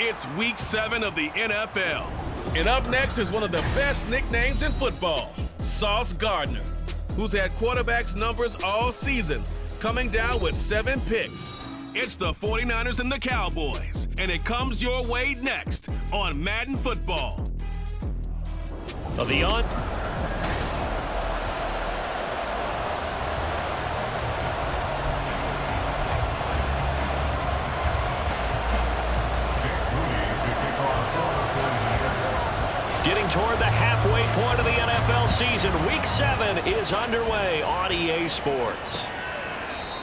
It's Week 7 of the NFL. And up next is one of the best nicknames in football, Sauce Gardner, who's had quarterbacks' numbers all season, coming down with 7 picks. It's the 49ers and the Cowboys, and it comes your way next on Madden Football. Getting toward the halfway point of the NFL season, Week 7 is underway on EA Sports.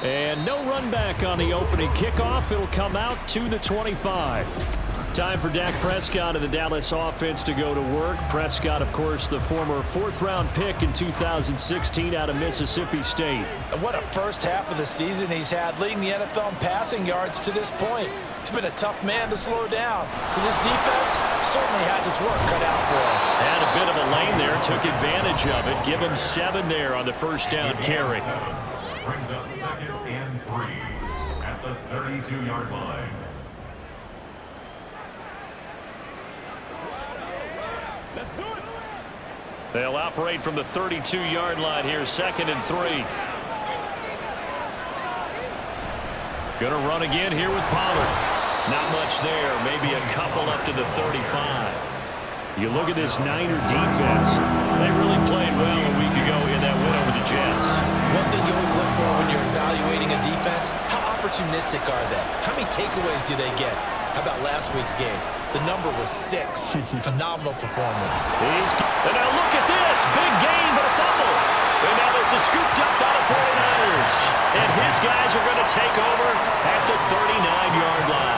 And no run back on the opening kickoff. It'll come out to the 25. Time for Dak Prescott and the Dallas offense to go to work. Prescott, of course, the former 4th-round pick in 2016 out of Mississippi State. And what a first half of the season he's had, leading the NFL in passing yards to this point. He's been a tough man to slow down. So this defense certainly has its work cut out for him. Had a bit of a lane there, took advantage of it. Give him 7 there on the first down carry. Brings up 2nd and 3 at the 32-yard line. Let's do it. They'll operate from the 32-yard line here, 2nd and 3. Gonna run again here with Pollard. Not much there, maybe a couple up to the 35. You look at this Niner defense, they really played well a week ago in that win over the Jets. One thing you always look for when you're evaluating a defense, how opportunistic are they? How many takeaways do they get? How about last week's game? The number was 6. Phenomenal performance. And now look at this. Big gain, but a fumble. And now this is scooped up by the 49ers. And his guys are going to take over at the 39-yard line.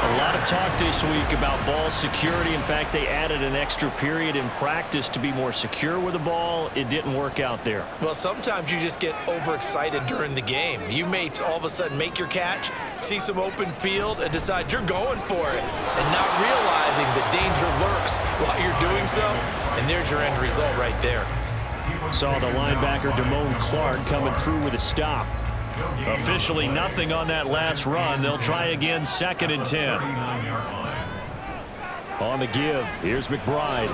A lot of talk this week about ball security. In fact, they added an extra period in practice to be more secure with the ball. It didn't work out there. Well, sometimes you just get overexcited during the game. You may all of a sudden make your catch, see some open field, and decide you're going for it, and not realizing the danger lurks while you're doing so. And there's your end result right there. Saw the linebacker Damone Clark coming through with a stop. Officially nothing on that last run. They'll try again, 2nd and 10. On the give, here's McBride.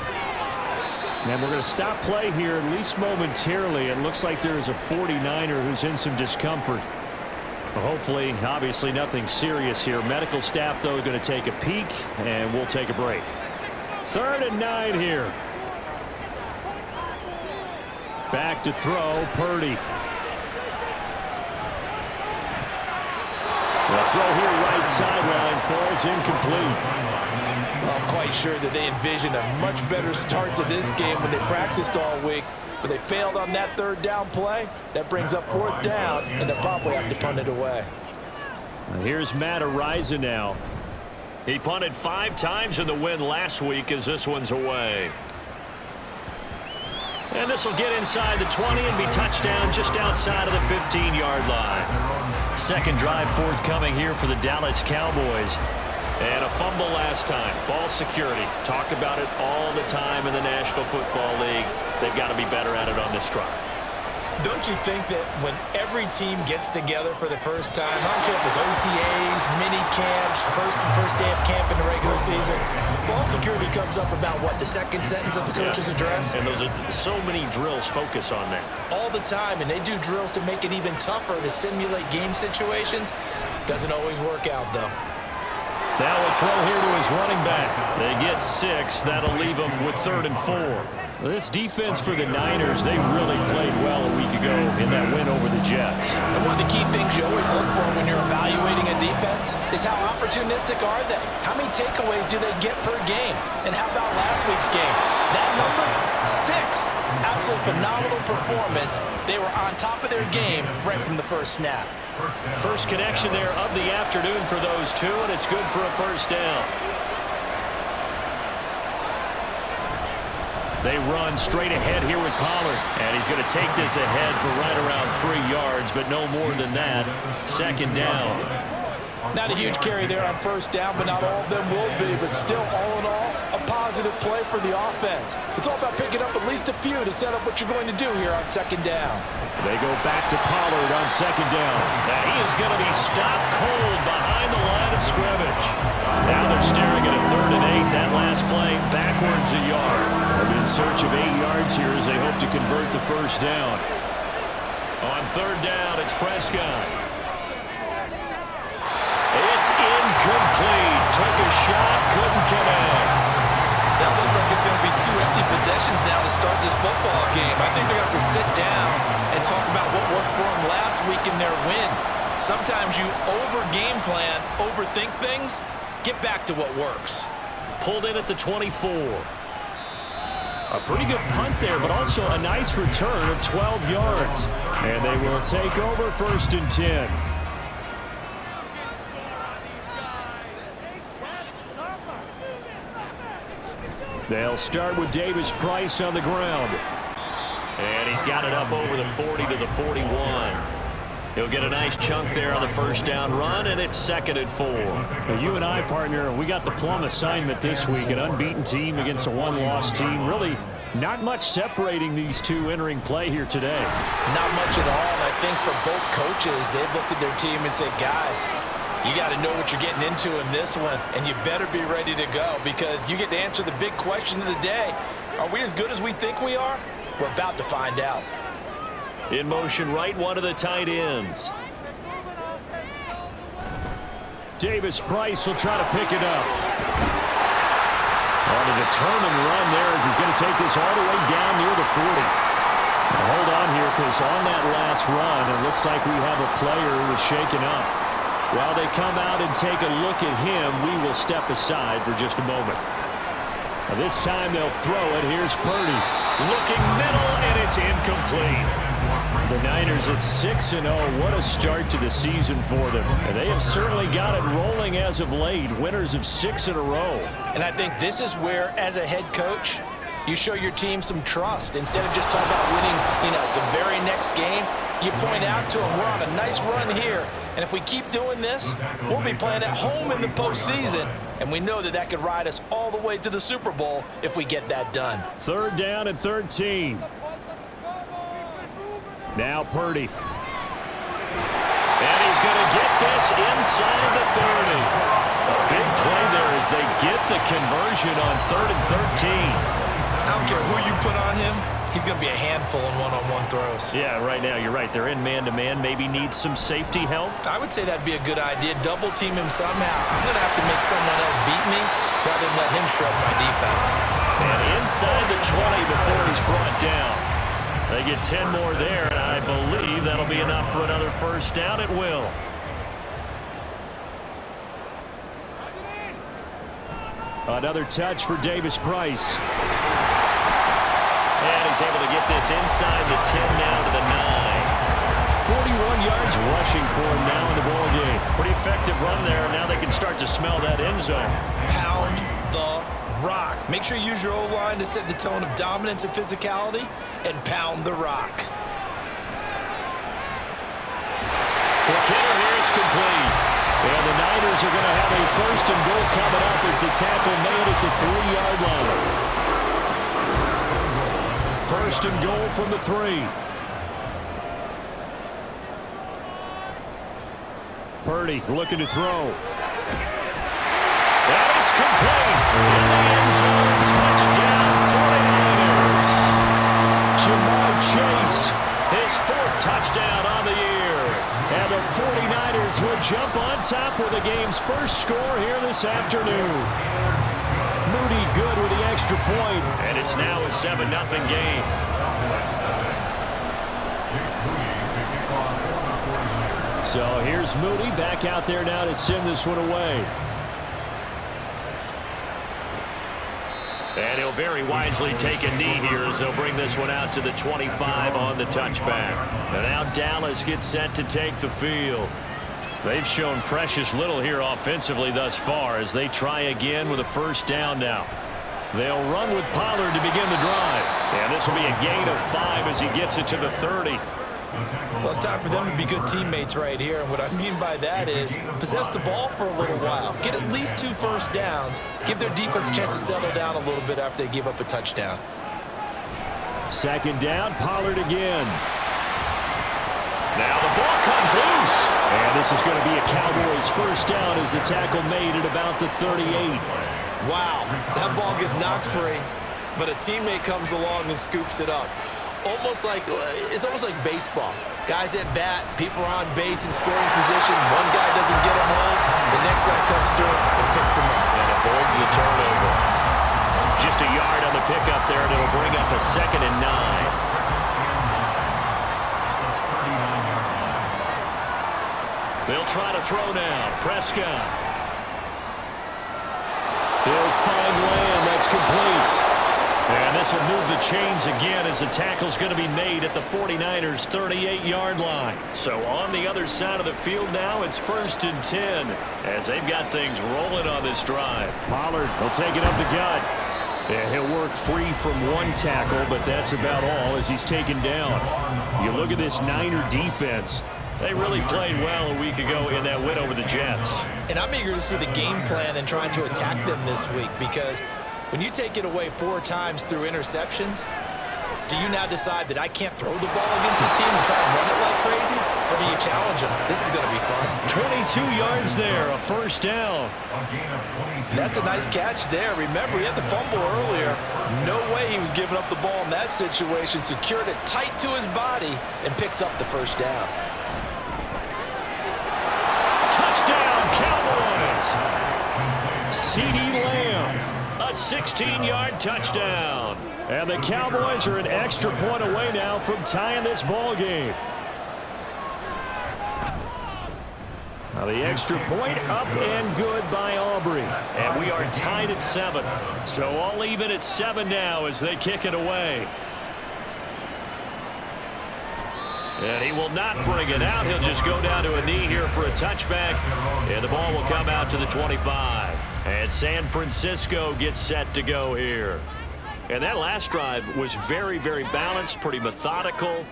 And we're going to stop play here, at least momentarily. It looks like there is a 49er who's in some discomfort. Hopefully, obviously nothing serious here. Medical staff, though, going to take a peek, and we'll take a break. 3rd and 9 here. Back to throw, Purdy. The throw here, right sideline, falls incomplete. I'm quite sure that they envisioned a much better start to this game when they practiced all week, but they failed on that 3rd down play. That brings up 4th down, and they'll probably have to punt it away. Here's Matt Araiza now. He punted 5 times in the win last week as this one's away. And this will get inside the 20 and be touchdown just outside of the 15-yard line. Second drive forthcoming here for the Dallas Cowboys. And a fumble last time. Ball security. Talk about it all the time in the National Football League. They've got to be better at it on this drive. Don't you think that when every team gets together for the first time, I don't care if it's OTAs, mini camps, first day of camp in the regular season, ball security comes up about, what, the 2nd sentence of the coach's address? And those are so many drills focus on that. All the time, and they do drills to make it even tougher to simulate game situations. Doesn't always work out, though. Now a throw here to his running back. They get 6. That'll leave them with 3rd and 4. This defense for the Niners, they really played well a week ago in that win over the Jets. And one of the key things you always look for when you're evaluating a defense is how opportunistic are they? How many takeaways do they get per game? And how about last week's game? That number, 6. Absolutely phenomenal performance. They were on top of their game right from the first snap. First connection there of the afternoon for those two, and it's good for a first down. They run straight ahead here with Pollard, and he's going to take this ahead for right around 3 yards, but no more than that. 2nd down. Not a huge carry there on first down, but not all of them will be. But still, all in all, a positive play for the offense. It's all about picking up at least a few to set up what you're going to do here on 2nd down. They go back to Pollard on 2nd down. Now he is going to be stopped cold behind the line of scrimmage. Now they're staring at a 3rd and 8. That last play backwards a yard. They'll be in search of 8 yards here as they hope to convert the first down. On 3rd down, it's Prescott. It's incomplete. Took a shot, couldn't connect. That looks like it's going to be 2 empty possessions now to start this football game. I think they're going to have to sit down and talk about what worked for them last week in their win. Sometimes you over-game plan, overthink things. Get back to what works. Pulled in at the 24. A pretty good punt there, but also a nice return of 12 yards. And they will take over 1st and 10. They'll start with Davis Price on the ground. And he's got it up over the 40 to the 41. He'll get a nice chunk there on the first down run, and it's 2nd and 4. Well, you and I, partner, we got the plum assignment this week, an unbeaten team against a one-loss team. Really not much separating these two entering play here today. Not much at all, and I think for both coaches, they've looked at their team and said, guys, you got to know what you're getting into in this one, and you better be ready to go because you get to answer the big question of the day. Are we as good as we think we are? We're about to find out. In motion, right one of the tight ends. Davis Price will try to pick it up. On a determined run there as he's going to take this all the way down near the 40. Now hold on here because on that last run, it looks like we have a player who is shaken up. While they come out and take a look at him, we will step aside for just a moment. Now this time they'll throw it. Here's Purdy. Looking middle, and it's incomplete. The Niners at 6-0. What a start to the season for them. And they have certainly got it rolling as of late. Winners of 6 in a row. And I think this is where, as a head coach, you show your team some trust. Instead of just talking about winning, the very next game, you point out to them, we're on a nice run here. And if we keep doing this, we'll be playing at home in the postseason. And we know that that could ride us all the way to the Super Bowl if we get that done. 3rd down and 13. Now Purdy. And he's going to get this inside the 30. A big play there as they get the conversion on 3rd and 13. I don't care who you put on him. He's going to be a handful in one-on-one throws. Yeah, right now, you're right. They're in man-to-man. Maybe need some safety help. I would say that'd be a good idea. Double team him somehow. I'm going to have to make someone else beat me rather than let him shred my defense. And inside the 20 before he's brought down. They get 10 more there, and I believe that'll be enough for another first down. It will. Another touch for Davis Price. And he's able to get this inside the 10 now to the 9. 41 yards rushing for him now in the ball game. Pretty effective run there. Now they can start to smell that end zone. Pound the rock. Make sure you use your O-line to set the tone of dominance and physicality, and pound the rock. Look here, it's complete. And the Niners are going to have a 1st and goal coming up as the tackle made at the 3-yard line. 1st and goal from the 3. Purdy looking to throw. And it's complete. In the end zone, touchdown 49ers. Jamar Chase. His 4th touchdown on the year. And the 49ers will jump on top with the game's first score here this afternoon. Moody good with the extra point. And it's now a 7-0 game. So here's Moody back out there now to send this one away. And he'll very wisely take a knee here as they'll bring this one out to the 25 on the touchback. And now Dallas gets set to take the field. They've shown precious little here offensively thus far as they try again with a first down now. They'll run with Pollard to begin the drive. And this will be a gain of 5 as he gets it to the 30. Well, it's time for them to be good teammates right here. And what I mean by that is possess the ball for a little while. Get at least 2 first downs. Give their defense a chance to settle down a little bit after they give up a touchdown. 2nd down, Pollard again. Now the ball comes loose. And this is going to be a Cowboys first down as the tackle made at about the 38. Wow, that ball gets knocked free, but a teammate comes along and scoops it up. It's almost like baseball. Guys at bat, people are on base in scoring position. One guy doesn't get him home, the next guy comes through and picks him up. And avoids the turnover. Just a yard on the pickup there, and it'll bring up a 2nd and 9. They'll try to throw now. Prescott. He'll find Lamb. That's complete. And this will move the chains again as the tackle's going to be made at the 49ers' 38-yard line. So on the other side of the field now, it's 1st and 10 as they've got things rolling on this drive. Pollard will take it up the gut. Yeah, he'll work free from one tackle, but that's about all as he's taken down. You look at this Niner defense. They really played well a week ago in that win over the Jets. And I'm eager to see the game plan and trying to attack them this week, because when you take it away 4 times through interceptions, do you now decide that I can't throw the ball against this team and try and run it like crazy? Or do you challenge them? This is going to be fun. 22 yards there, a first down. That's a nice catch there. Remember, he had the fumble earlier. No way he was giving up the ball in that situation. Secured it tight to his body and picks up the first down. Touchdown, Cowboys! CeeDee Lamb, a 16-yard touchdown. And the Cowboys are an extra point away now from tying this ball game. Now the extra point up and good by Aubrey. And we are tied at 7. So all even at 7 now as they kick it away. And he will not bring it out. He'll just go down to a knee here for a touchback. And the ball will come out to the 25. And San Francisco gets set to go here. And that last drive was very, very balanced, pretty methodical.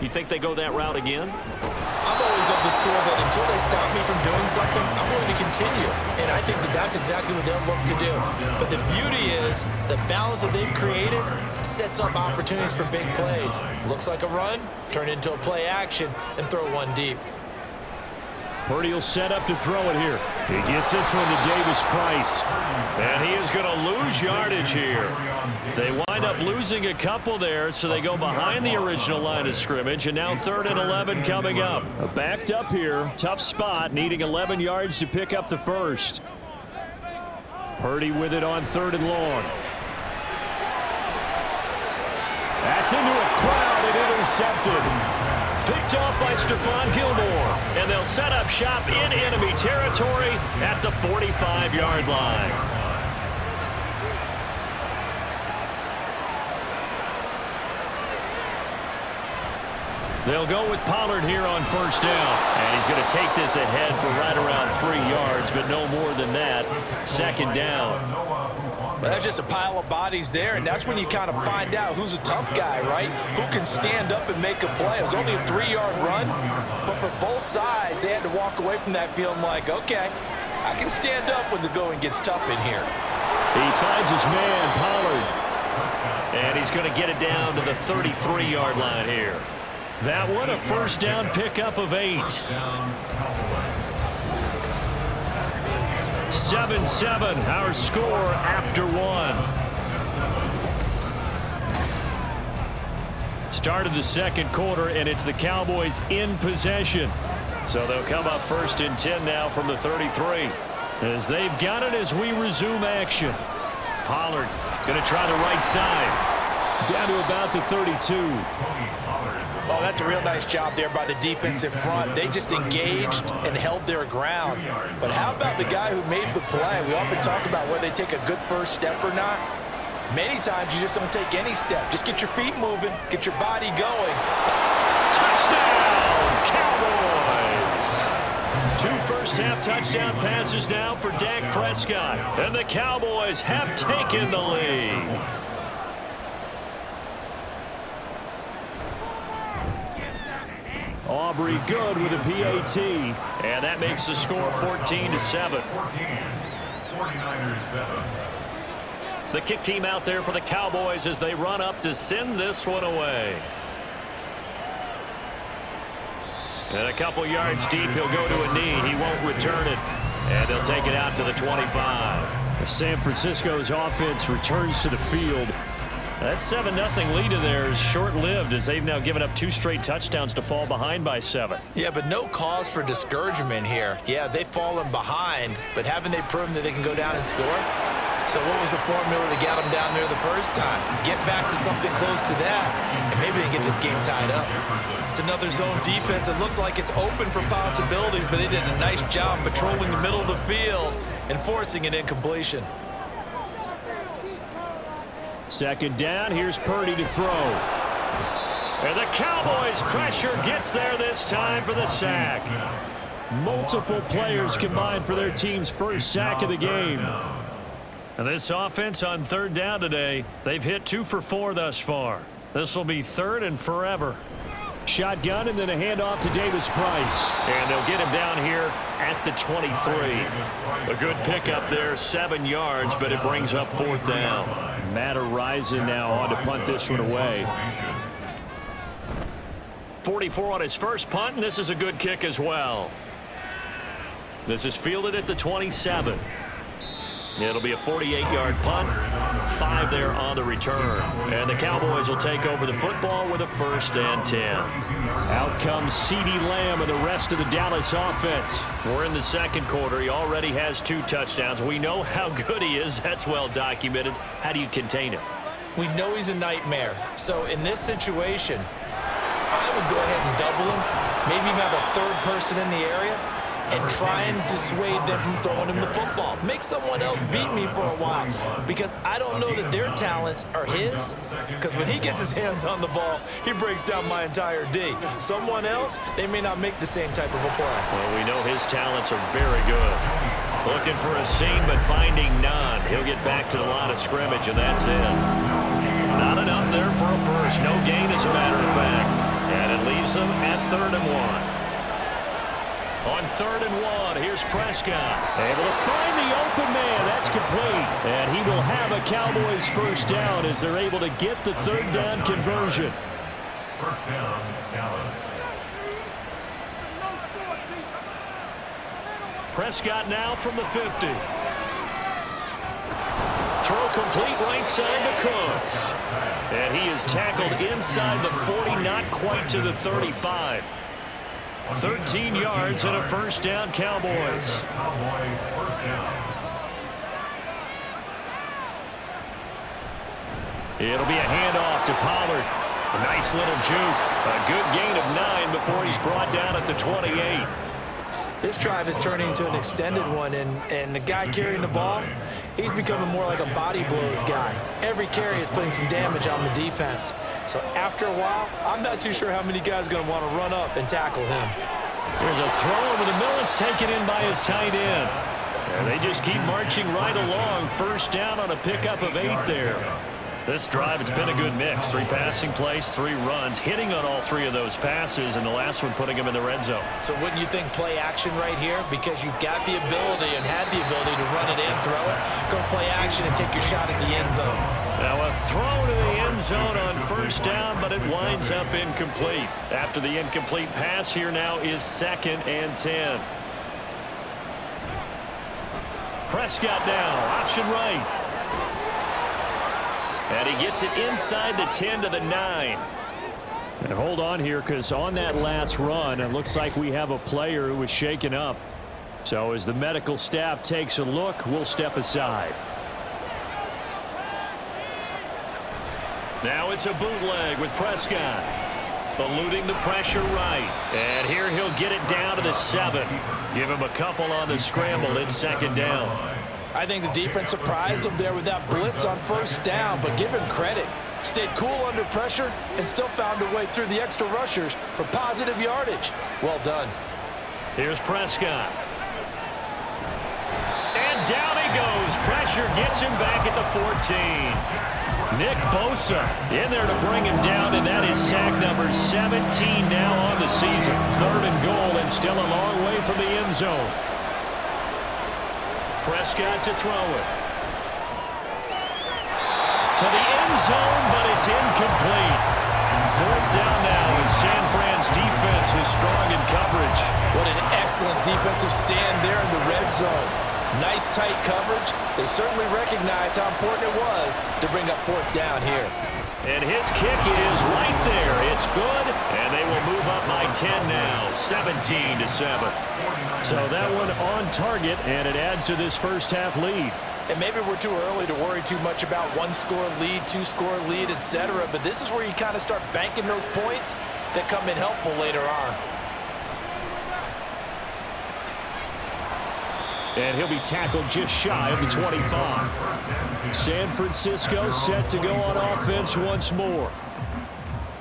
You think they go that route again? I'm always of the school that until they stop me from doing something, I'm going to continue. And I think that that's exactly what they'll look to do. But the beauty is the balance that they've created sets up opportunities for big plays. Looks like a run, turn into a play action, and throw one deep. Purdy will set up to throw it here. He gets this one to Davis Price. And he is going to lose yardage here. They wind up losing a couple there, so they go behind the original line of scrimmage, and now 3rd and 11 coming up. Backed up here, tough spot, needing 11 yards to pick up the first. Purdy with it on 3rd and long. That's into a crowd and intercepted. Picked off by Stephon Gilmore, and they'll set up shop in enemy territory at the 45-yard line. They'll go with Pollard here on first down. And he's going to take this ahead for right around 3 yards, but no more than that. 2nd down. Well, that's just a pile of bodies there, and that's when you kind of find out who's a tough guy, right? Who can stand up and make a play. It was only a 3-yard run, but for both sides, they had to walk away from that feeling like, okay, I can stand up when the going gets tough in here. He finds his man, Pollard. And he's going to get it down to the 33-yard line here. That one a first down pickup of 8. 7-7, our score after 1. Start of the second quarter, and it's the Cowboys in possession. So they'll come up 1st and 10 now from the 33. As they've got it as we resume action. Pollard going to try the right side. Down to about the 32. Oh, that's a real nice job there by the defensive front. They just engaged and held their ground. But how about the guy who made the play? We often talk about whether they take a good first step or not. Many times you just don't take any step. Just get your feet moving, get your body going. Touchdown, Cowboys! 2 first-half touchdown passes now for Dak Prescott. And the Cowboys have taken the lead. Aubrey good with a PAT. And that makes the score 14-7. 49ers 7. The kick team out there for the Cowboys as they run up to send this one away. And a couple yards deep, he'll go to a knee. He won't return it. And they'll take it out to the 25. San Francisco's offense returns to the field. That 7-0 lead of theirs short-lived as they've now given up 2 straight touchdowns to fall behind by 7. Yeah, but no cause for discouragement here. Yeah, they've fallen behind, but haven't they proven that they can go down and score? So what was the formula to get them down there the first time? Get back to something close to that, and maybe they get this game tied up. It's another zone defense. It looks like it's open for possibilities, but they did a nice job patrolling the middle of the field and forcing an incompletion. Second down, here's Purdy to throw. And the Cowboys' pressure gets there this time for the sack. Multiple players combined for their team's first sack of the game. And this offense on third down today, they've hit 2 for 4 thus far. This will be third and forever. Shotgun and then a handoff to Davis Price. And they'll get him down here at the 23. A good pickup there, 7 yards, but it brings up fourth down. Matt Araiza now on to punt this one away. 44 on his first punt, and this is a good kick as well. This is fielded at the 27. It'll be a 48-yard punt, 5 there on the return. And the Cowboys will take over the football with a 1st and 10. Out comes CeeDee Lamb and the rest of the Dallas offense. We're in the second quarter. He already has 2 touchdowns. We know how good he is. That's well documented. How do you contain him? We know he's a nightmare. So in this situation, I would go ahead and double him, maybe even have a third person in the area, and try and dissuade them from throwing him the football. Make someone else beat me for a while, because I don't know that their talents are his, because when he gets his hands on the ball, he breaks down my entire D. Someone else, they may not make the same type of a play. Well, we know his talents are very good. Looking for a seam, but finding none. He'll get back to the line of scrimmage, and that's it. Not enough there for a first. No gain, as a matter of fact. And it leaves them at 3rd and 1. On 3rd and 1, here's Prescott. Able to find the open man. That's complete. And he will have a Cowboys first down as they're able to get the 3rd down conversion. First down, Dallas. Prescott now from the 50. Throw complete right side to Cooks. And he is tackled inside the 40, not quite to the 35. 13 yards and a first down, Cowboys. It'll be a handoff to Pollard. A nice little juke. A good gain of 9 before he's brought down at the 28. This drive is turning into an extended one, and the guy carrying the ball, he's becoming more like a body blows guy. Every carry is putting some damage on the defense. So after a while, I'm not too sure how many guys are going to want to run up and tackle him. There's a throw over the middle. It's taken in by his tight end. And they just keep marching right along. First down on a pickup of 8 there. This drive, it's been a good mix. 3 passing plays, 3 runs, hitting on all 3 of those passes, and the last one putting him in the red zone. So wouldn't you think play action right here? Because you've got the ability and had the ability to run it and throw it. Go play action and take your shot at the end zone. Now a throw to the end zone on first down, but it winds up incomplete. After the incomplete pass, here now is 2nd and 10. Prescott now, option right. And he gets it inside the 10 to the 9. And hold on here, because on that last run, it looks like we have a player who was shaken up. So as the medical staff takes a look, we'll step aside. Now it's a bootleg with Prescott. Eluding the pressure right. And here he'll get it down to the 7. Give him a couple on the scramble. It's 2nd down. I think the defense surprised him there with that blitz on first down, but give him credit. Stayed cool under pressure and still found a way through the extra rushers for positive yardage. Well done. Here's Prescott. And down he goes. Pressure gets him back at the 14. Nick Bosa in there to bring him down, and that is sack number 17 now on the season. 3rd and goal, and still a long way from the end zone. Prescott to throw it. To the end zone, but it's incomplete. Fourth down now, and San Fran's defense is strong in coverage. What an excellent defensive stand there in the red zone. Nice tight coverage. They certainly recognized how important it was to bring up fourth down here. And his kick is right there. It's good, and they will move up by 10 now, 17-7. So that one on target, and it adds to this first half lead. And maybe we're too early to worry too much about one-score lead, two-score lead, etc. But this is where you kind of start banking those points that come in helpful later on. And he'll be tackled just shy of the 25. San Francisco set to go on offense once more.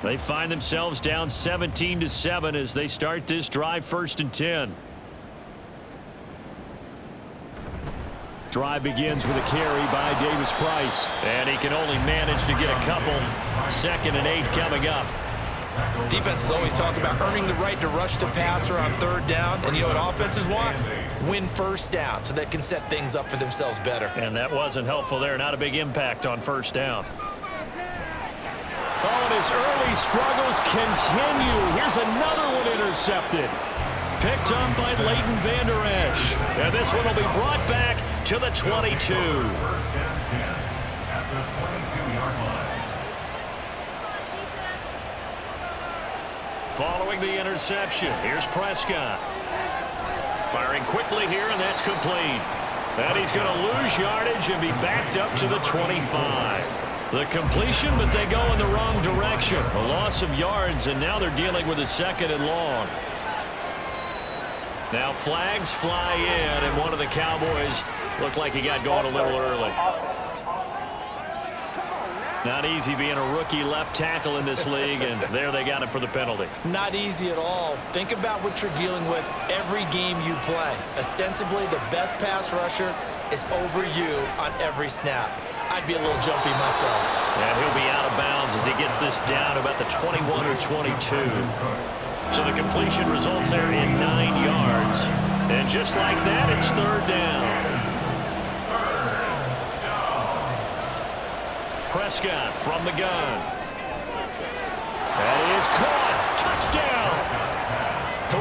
They find themselves down 17-7 as they start this drive, 1st and 10. Drive begins with a carry by Davis Price, and he can only manage to get a couple. 2nd and 8 coming up. Defenses always talk about earning the right to rush the passer on 3rd down, and you know what offenses want? Win 1st down so they can set things up for themselves better. And that wasn't helpful there. Not a big impact on 1st down. Oh, and his early struggles continue. Here's another one intercepted. Picked up by Leighton Vander Esch. And this one will be brought back to the 22. 1st and 10 at the 22-yard line. Following the interception, here's Prescott. Firing quickly here, and that's complete. And he's going to lose yardage and be backed up to the 25. The completion, but they go in the wrong direction. A loss of yards, and now they're dealing with a 2nd and long. Now flags fly in, and one of the Cowboys looked like he got going a little early. Not easy being a rookie left tackle in this league, and there they got him for the penalty. Not easy at all. Think about what you're dealing with every game you play. Ostensibly, the best pass rusher is over you on every snap. I'd be a little jumpy myself. And he'll be out of bounds as he gets this down about the 21 or 22. So the completion results there in 9 yards. And just like that, it's 3rd down. Prescott from the gun. That is caught. Touchdown.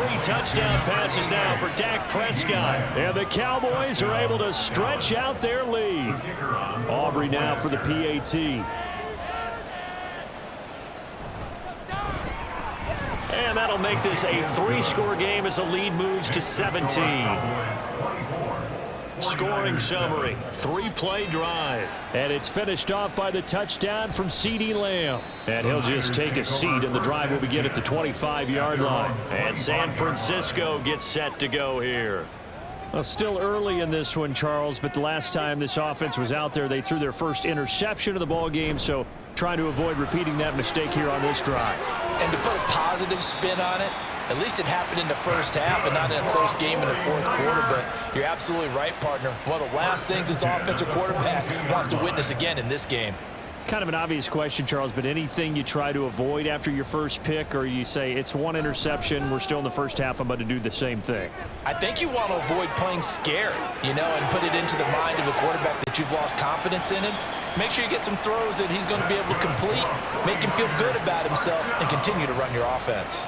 3 touchdown passes now for Dak Prescott. And the Cowboys are able to stretch out their lead. Aubrey now for the PAT. And that'll make this a 3-score game as the lead moves to 17. Scoring summary, 3-play drive. And it's finished off by the touchdown from CeeDee Lamb. And he'll just take a seat, and the drive will begin at the 25-yard line. And San Francisco gets set to go here. Well, still early in this one, Charles, but the last time this offense was out there, they threw their first interception of the ball game, so trying to avoid repeating that mistake here on this drive. And to put a positive spin on it, at least it happened in the first half and not in a close game in the 4th quarter, but you're absolutely right, partner. One of the last things this offensive quarterback wants to witness again in this game. Kind of an obvious question, Charles, but anything you try to avoid after your first pick, or you say it's 1 interception, we're still in the first half, I'm about to do the same thing? I think you want to avoid playing scared, and put it into the mind of the quarterback that you've lost confidence in him. Make sure you get some throws that he's going to be able to complete, make him feel good about himself, and continue to run your offense.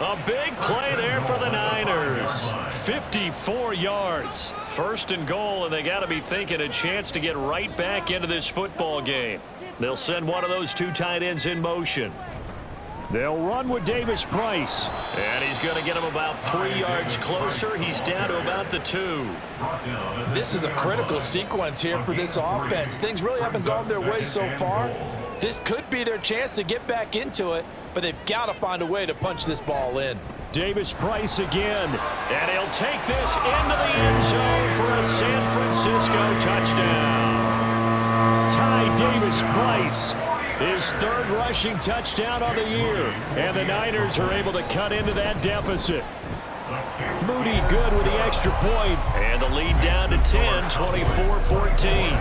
A big play there for the Niners. 54 yards. 1st and goal, and they got to be thinking a chance to get right back into this football game. They'll send one of those 2 tight ends in motion. They'll run with Davis Price. And he's going to get him about 3 yards closer. He's down to about the 2. This is a critical sequence here for this offense. Things really haven't gone their way so far. This could be their chance to get back into it, but they've got to find a way to punch this ball in. Davis Price again, and he'll take this into the end zone for a San Francisco touchdown. Ty Davis Price, his 3rd rushing touchdown on the year, and the Niners are able to cut into that deficit. Moody good with the extra point, and the lead down to 10, 24-14.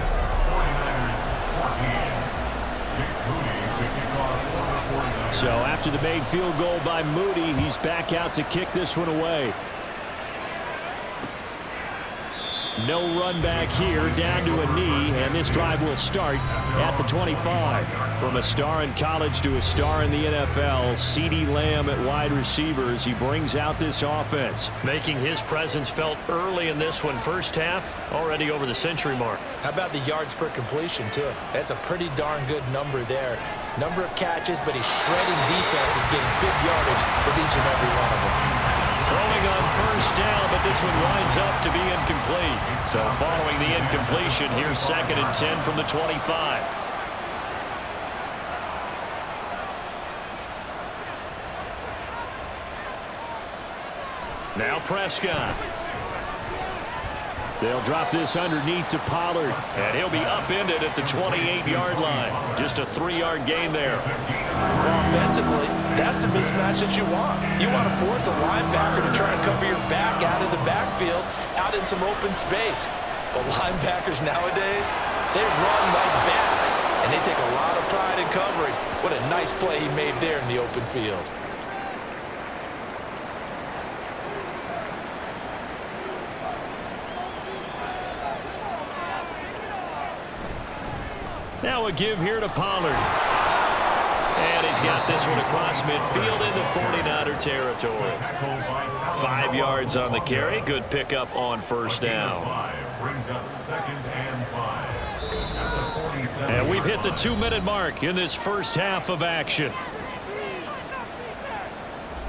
So after the made field goal by Moody, he's back out to kick this one away. No run back here, down to a knee, and this drive will start at the 25. From a star in college to a star in the NFL, CeeDee Lamb at wide receivers. He brings out this offense. Making his presence felt early in this one. First half, already over the century mark. How about the yards per completion, too? That's a pretty darn good number there. Number of catches, but he's shredding defenses, getting big yardage with each and every one of them. Throwing on first down, but this one winds up to be incomplete. So following the incompletion, here's 2nd and 10 from the 25. Now Prescott. They'll drop this underneath to Pollard. And he'll be upended at the 28-yard line. Just a 3-yard gain there. Well, offensively, that's the mismatch that you want. You want to force a linebacker to try and cover your back out of the backfield, out in some open space. But linebackers nowadays, they run like backs, and they take a lot of pride in covering. What a nice play he made there in the open field. Now a give here to Pollard. And he's got this one across midfield into 49er territory. 5 yards on the carry. Good pickup on first down. Brings up 2nd and 5. And we've hit the 2-minute mark in this first half of action.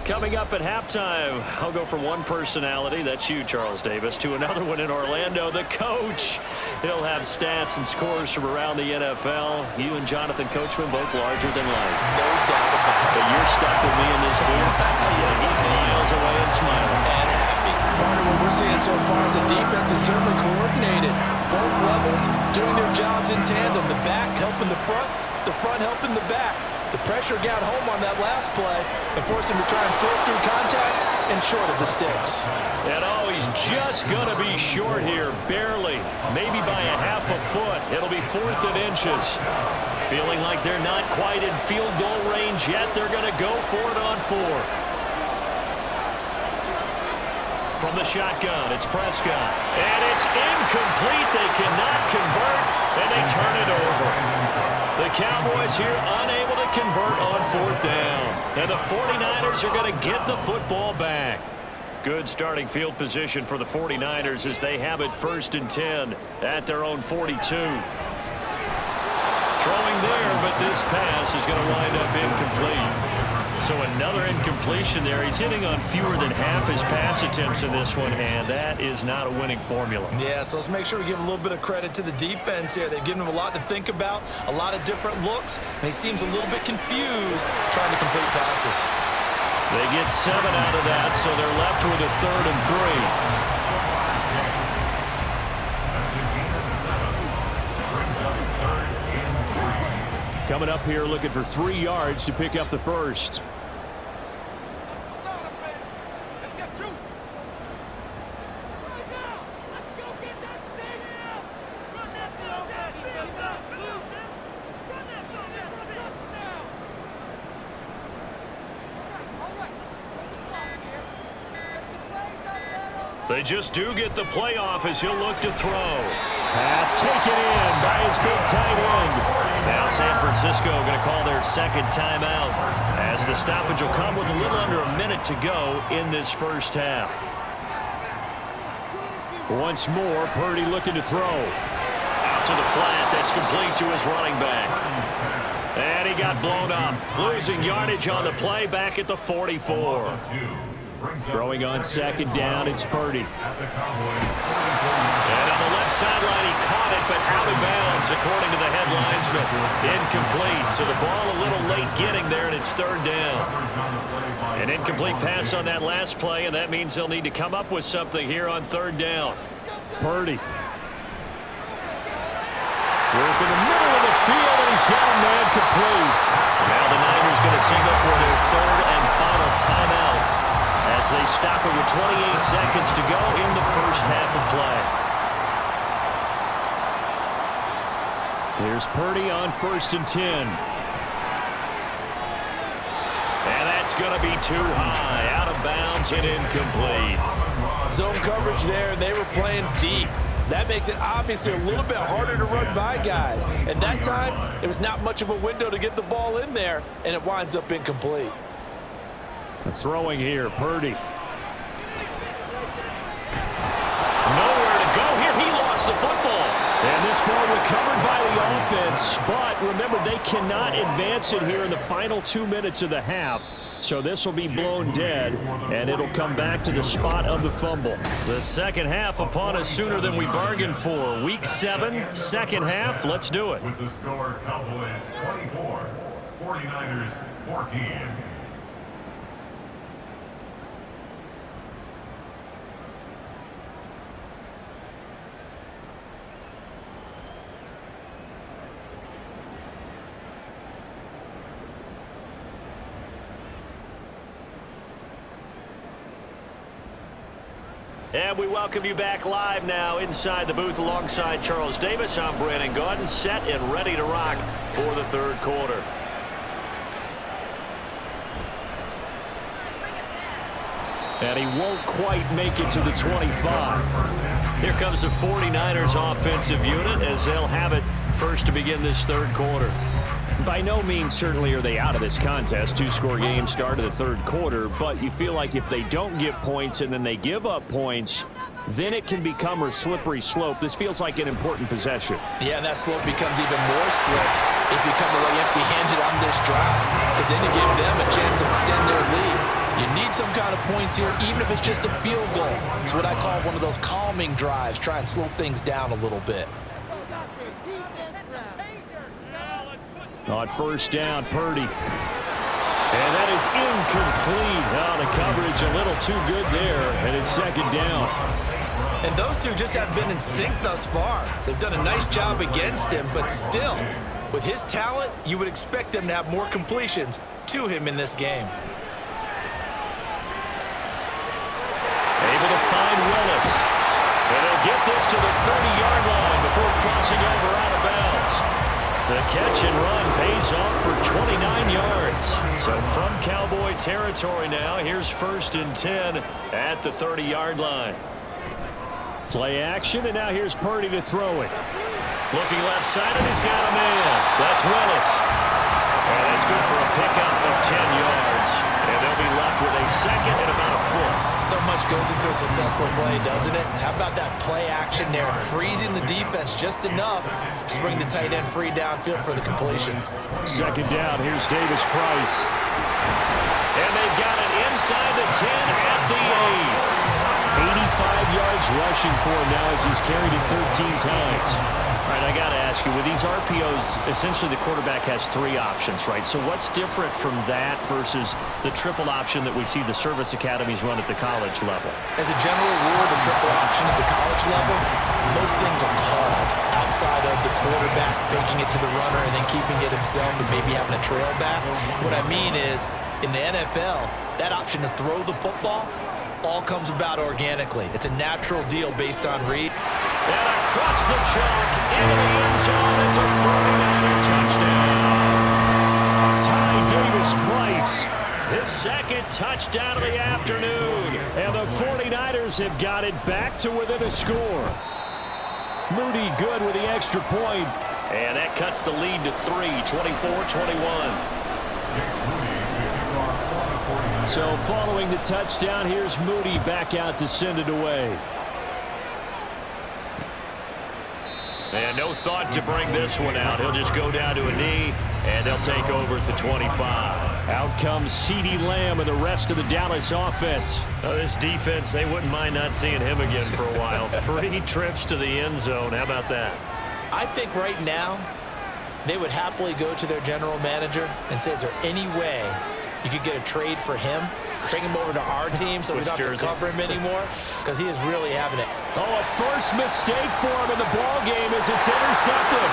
Coming up at halftime, I'll go from one personality, that's you, Charles Davis, to another one in Orlando, the coach. He'll have stats and scores from around the NFL. You and Jonathan Coachman both larger than life. No doubt about it. But you're stuck with me in this booth. Yes, He's miles away and smiling. And happy. Part of what we're seeing so far is the defense is certainly coordinated. Both levels doing their jobs in tandem. The back helping the front helping the back. The pressure got home on that last play and forced him to try and throw through contact and short of the sticks. And oh, he's just going to be short here, barely, maybe by a half a foot. It'll be 4th and inches. Feeling like they're not quite in field goal range yet. They're going to go for it on 4th. From the shotgun, it's Prescott. And it's incomplete. They cannot convert, and they turn it over. The Cowboys here unable to convert on 4th down. And the 49ers are going to get the football back. Good starting field position for the 49ers as they have it 1st and 10 at their own 42. Throwing there, but this pass is going to wind up incomplete. So another incompletion there. He's hitting on fewer than half his pass attempts in this one, and that is not a winning formula. Yeah, so let's make sure we give a little bit of credit to the defense here. They've given him a lot to think about, a lot of different looks, and he seems a little bit confused trying to complete passes. They get 7 out of that, so they're left with a 3rd and 3. Coming up here looking for 3 yards to pick up the first. They just do get the playoff as he'll look to throw. Pass taken in by his big tight end. Now San Francisco going to call their 2nd timeout as the stoppage will come with a little under a minute to go in this first half. Once more, Purdy looking to throw. Out to the flat. That's complete to his running back. And he got blown up. Losing yardage on the play back at the 44. Throwing on 2nd down, it's Purdy. And on the left sideline, he caught it, but out of bounds, according to the head linesman. Incomplete, so the ball a little late getting there, and it's 3rd down. An incomplete pass on that last play, and that means they'll need to come up with something here on 3rd down. Purdy. Work in the middle of the field, and he's got a man complete. Now the Niners going to signal for their 3rd and final timeout as they stop it with 28 seconds to go in the first half of play. Here's Purdy on 1st and 10. And that's going to be too high, out of bounds and incomplete. Zone coverage there, and they were playing deep. That makes it obviously a little bit harder to run by guys. And that time, it was not much of a window to get the ball in there, and it winds up incomplete. Throwing here, Purdy. Nowhere to go here. He lost the football. And this ball recovered by the offense, but remember, they cannot advance it here in the final 2 minutes of the half. So this will be blown dead, and it'll come back to the spot of the fumble. The second half upon us sooner than we bargained for. Week 7, second half. Let's do it. With the score, Cowboys 24, 49ers 14. And we welcome you back live now inside the booth alongside Charles Davis. I'm Brandon Gaudin, set and ready to rock for the third quarter. And he won't quite make it to the 25. Here comes the 49ers offensive unit as they'll have it first to begin this third quarter. By no means certainly are they out of this contest. Two-score game start of the third quarter, but you feel like if they don't get points and then they give up points, then it can become a slippery slope. This feels like an important possession. Yeah, and that slope becomes even more slick if you come away empty-handed on this drive, because then you give them a chance to extend their lead. You need some kind of points here, even if it's just a field goal. It's what I call one of those calming drives. Try and slow things down a little bit. On first down, Purdy. And that is incomplete. Oh, the coverage a little too good there, and it's second down. And those two just haven't been in sync thus far. They've done a nice job against him, but still, with his talent, you would expect them to have more completions to him in this game. Able to find Willis. And they'll get this to the 30-yard line before crossing over out of bounds. The catch and run pays off for 29 yards. So from Cowboy territory now, here's 1st and 10 at the 30-yard line. Play action, and now here's Purdy to throw it. Looking left side, and he's got a man. That's Willis. And that's good for a pickup of 10 yards. And they'll be left with a second and about a foot. So much goes into a successful play, doesn't it? How about that play action there, freezing the defense just enough to bring the tight end free downfield for the completion. Second down, here's Davis Price. And they've got it inside the 10 at the 8. 85 yards rushing for him now as he's carried it 13 times. All right, I got to ask you, with these RPOs, essentially the quarterback has 3 options, right? So what's different from that versus the triple option that we see the service academies run at the college level? As a general rule, the triple option at the college level, most things are called outside of the quarterback faking it to the runner and then keeping it himself and maybe having a trail back. What I mean is, in the NFL, that option to throw the football all comes about organically. It's a natural deal based on read. And across the chalk into the end zone. It's a 49er touchdown. Ty Davis Price. His second touchdown of the afternoon. And the 49ers have got it back to within a score. Moody good with the extra point. And that cuts the lead to 3, 24-21. So following the touchdown, here's Moody back out to send it away. And no thought to bring this one out. He'll just go down to a knee, and they'll take over at the 25. Out comes CeeDee Lamb and the rest of the Dallas offense. Oh, this defense, they wouldn't mind not seeing him again for a while. 3 trips to the end zone. How about that? I think right now they would happily go to their general manager and say, is there any way you could get a trade for him? Bring him over to our team so we don't have to cover him anymore, because he is really having it. Oh, a first mistake for him in the ball game as it's intercepted.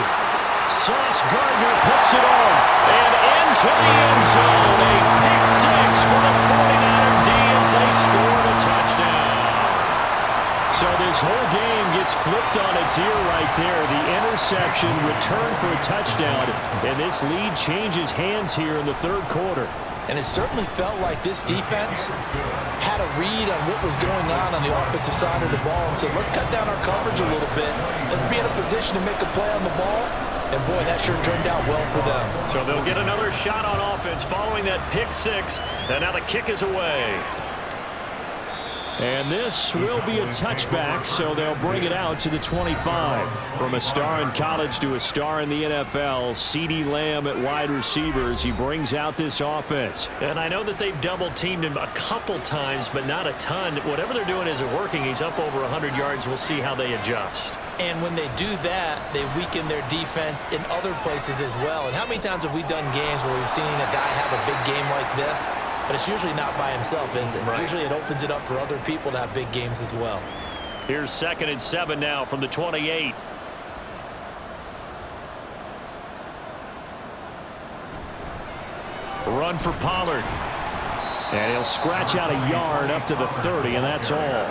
Sauce Gardner picks it off. And into the end zone. A pick 6 for the 49er D as they scored a touchdown. So this whole game gets flipped on its ear right there. The interception, return for a touchdown, and this lead changes hands here in the third quarter. And it certainly felt like this defense had a read on what was going on the offensive side of the ball and said, let's cut down our coverage a little bit. Let's be in a position to make a play on the ball. And, boy, that sure turned out well for them. So they'll get another shot on offense following that pick six. And now the kick is away. And this will be a touchback, so they'll bring it out to the 25. From a star in college to a star in the NFL, CeeDee Lamb at wide receivers. He brings out this offense. And I know that they've double-teamed him a couple times, but not a ton. Whatever they're doing isn't working. He's up over 100 yards. We'll see how they adjust. And when they do that, they weaken their defense in other places as well. And how many times have we done games where we've seen a guy have a big game like this? But it's usually not by himself, is it? Right. Usually it opens it up for other people to have big games as well. Here's 2nd and 7 now from the 28. Run for Pollard. And he'll scratch out a yard up to the 30, and that's all.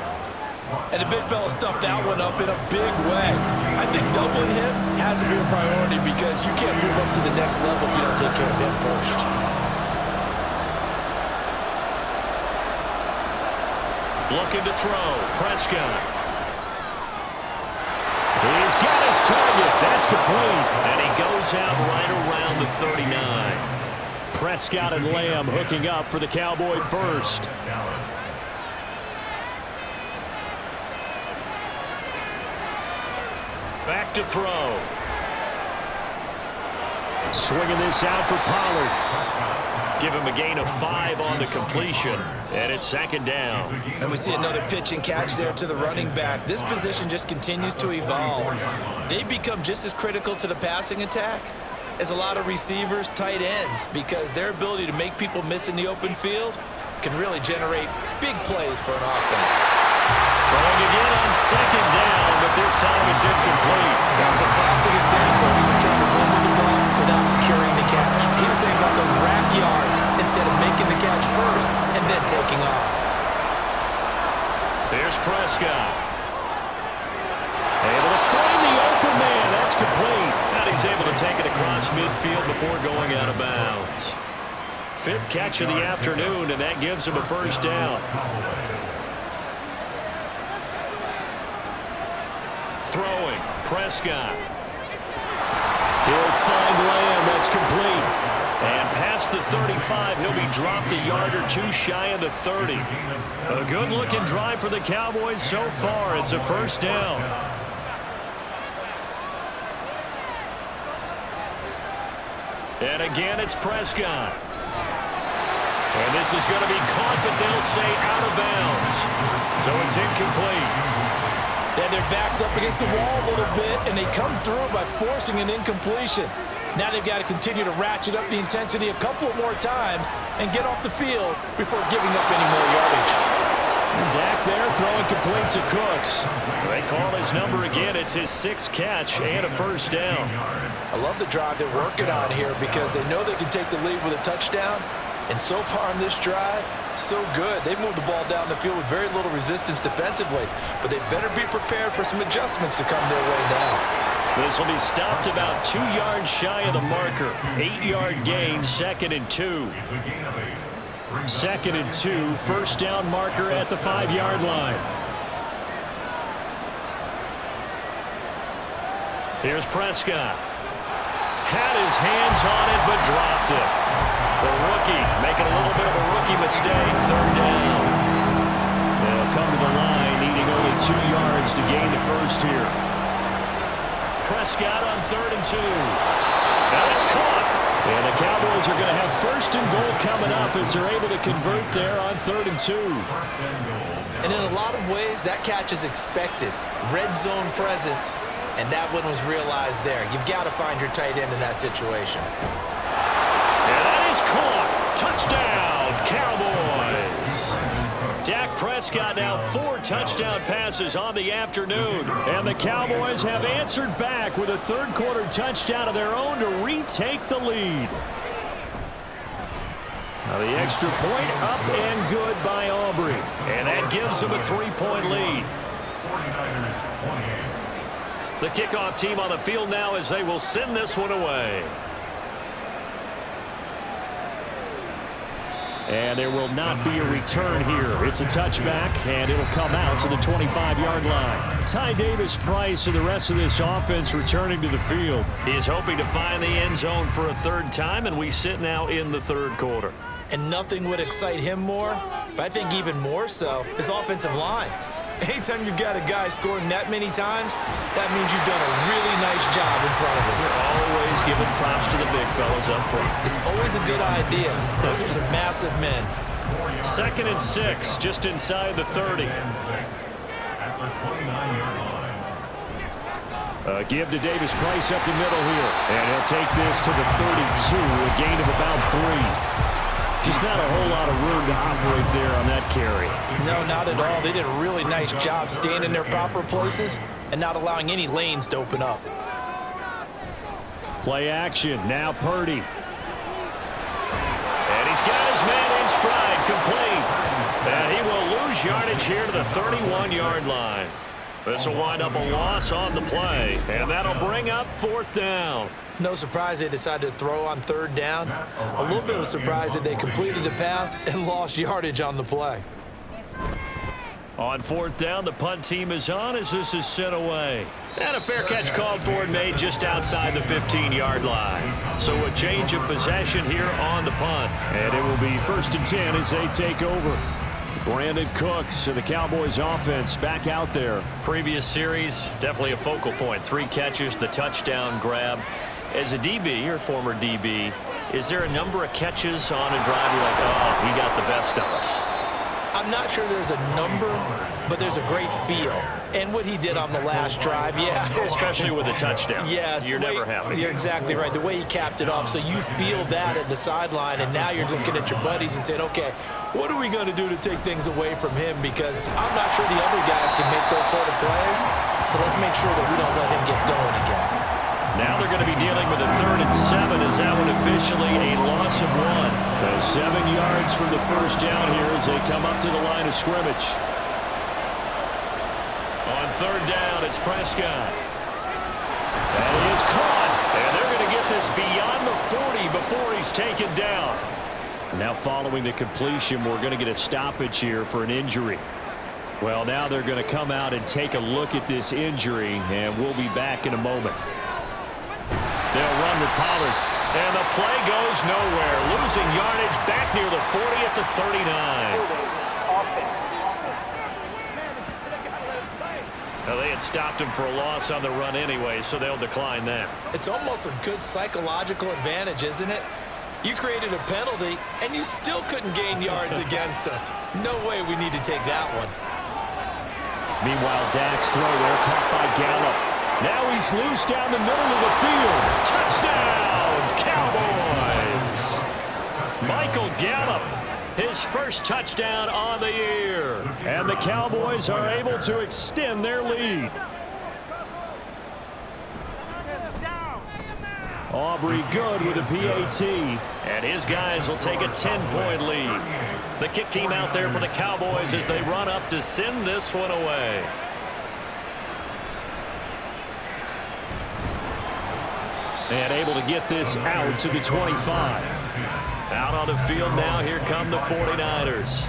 And the big fella stuffed that one up in a big way. I think doubling him has to be a priority because you can't move up to the next level if you don't take care of him first. Looking to throw. Prescott. He's got his target. That's complete. And he goes out right around the 39. Prescott and Lamb hooking up for the Cowboy first. Back to throw. Swinging this out for Pollard. Give him a gain of 5 on the completion. And it's 2nd down. And we see another pitch and catch there to the running back. This position just continues to evolve. They become just as critical to the passing attack as a lot of receivers, tight ends, because their ability to make people miss in the open field can really generate big plays for an offense. Throwing again on 2nd down, but this time it's incomplete. That was a classic example of trying to run with the ball without securing the catch. He was thinking about those rack yards instead of making the catch first and then taking off. There's Prescott. Able to find the open man. That's complete. And he's able to take it across midfield before going out of bounds. 5th catch of the afternoon, and that gives him a first down. Throwing. Prescott. He'll find Lamb. That's complete. And past the 35, he'll be dropped a yard or two shy of the 30. A good-looking drive for the Cowboys so far. It's a first down. And again, it's Prescott. And this is going to be caught, but they'll say out of bounds. So it's incomplete. And their back's up against the wall a little bit, and they come through by forcing an incompletion. Now they've got to continue to ratchet up the intensity a couple more times and get off the field before giving up any more yardage. Dak there throwing complete to Cooks. They call his number again. It's his 6th catch and a first down. I love the drive they're working on here because they know they can take the lead with a touchdown. And so far on this drive, so good. They've moved the ball down the field with very little resistance defensively, but they better be prepared for some adjustments to come their way now. This will be stopped about 2 yards shy of the marker. 8-yard gain, 2nd and 2. 2nd and 2, first down marker at the 5-yard line. Here's Prescott. Had his hands on it, but dropped it. The rookie making a little bit of a rookie mistake. 3rd down. They'll come to the line, needing only 2 yards to gain the first here. Prescott on 3rd and 2. Now it's caught. And the Cowboys are going to have 1st and goal coming up as they're able to convert there on 3rd and 2. And in a lot of ways, that catch is expected. Red zone presence, and that one was realized there. You've got to find your tight end in that situation. And that is caught. Touchdown, Cowboys. Dak Prescott now 4 touchdown passes on the afternoon. And the Cowboys have answered back with a 3rd quarter touchdown of their own to retake the lead. Now the extra point up and good by Aubrey. And that gives them a 3-point lead. The kickoff team on the field now as they will send this one away. And there will not be a return here. It's a touchback, and it'll come out to the 25-yard line. Ty Davis-Price and the rest of this offense returning to the field. He is hoping to find the end zone for a third time, and we sit now in the third quarter. And nothing would excite him more, but I think even more so, his offensive line. Anytime you've got a guy scoring that many times, that means you've done a really nice job in front of him. We're always giving props to the big fellas up front. It's always a good idea. Those are some massive men. 2nd and 6, just inside the 30. At the 29-yard line. Give to Davis-Price up the middle here. And he'll take this to the 32, a gain of about 3. Just not a whole lot of room to operate there on that carry. No, not at all. They did a really nice job staying in their proper places and not allowing any lanes to open up. Play action. Now Purdy. And he's got his man in stride, complete. And he will lose yardage here to the 31-yard line. This will wind up a loss on the play, and that'll bring up 4th down. No surprise they decided to throw on 3rd down. A little bit of a surprise that they completed the pass and lost yardage on the play. On 4th down, the punt team is on as this is sent away. And a fair catch called for and made just outside the 15-yard line. So a change of possession here on the punt. And it will be 1st and 10 as they take over. Brandon Cooks and the Cowboys offense back out there. Previous series, definitely a focal point. 3 catches, the touchdown grab. As a DB, or former DB, is there a number of catches on a drive you're like, oh, he got the best of us? I'm not sure there's a number, but there's a great feel. And what he did on the last drive, yeah. Especially with a touchdown. Yes. You're never happy. You're exactly right. The way he capped it off, so you feel that at the sideline, and now you're looking at your buddies and saying, okay, what are we going to do to take things away from him? Because I'm not sure the other guys can make those sort of plays. So let's make sure that we don't let him get going again. Now they're going to be dealing with a 3rd and 7 as that one officially a loss of 1. So 7 yards from the first down here as they come up to the line of scrimmage. On 3rd down, it's Prescott. And he is caught. And they're going to get this beyond the 40 before he's taken down. Now following the completion, we're going to get a stoppage here for an injury. Well, now they're going to come out and take a look at this injury, and we'll be back in a moment. They'll run with Pollard. And the play goes nowhere. Losing yardage back near the 40 at the 39. Now, they had stopped him for a loss on the run anyway, so they'll decline that. It's almost a good psychological advantage, isn't it? You created a penalty, and you still couldn't gain yards against us. No way we need to take that one. Meanwhile, Dak's throw there caught by Gallup. Now he's loose down the middle of the field. Touchdown, Cowboys! Michael Gallup, his first touchdown on the year. And the Cowboys are able to extend their lead. Aubrey Good with a PAT. And his guys will take a 10-point lead. The kick team out there for the Cowboys as they run up to send this one away. And able to get this out to the 25. Out on the field now, here come the 49ers.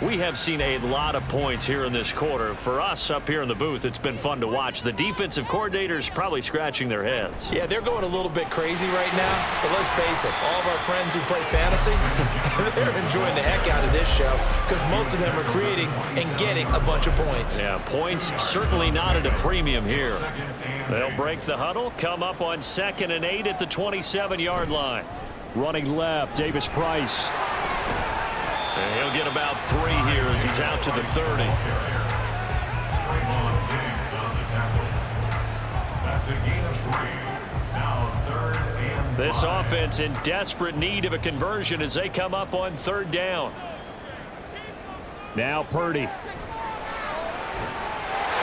We have seen a lot of points here in this quarter. For us up here in the booth, it's been fun to watch. The defensive coordinators probably scratching their heads. Yeah, they're going a little bit crazy right now. But let's face it, all of our friends who play fantasy, they're enjoying the heck out of this show because most of them are creating and getting a bunch of points. Yeah, points certainly not at a premium here. They'll break the huddle, come up on 2nd and 8 at the 27-yard line. Running left, Davis-Price. And he'll get about 3 here as he's out to the 30. This offense in desperate need of a conversion as they come up on 3rd down. Now Purdy.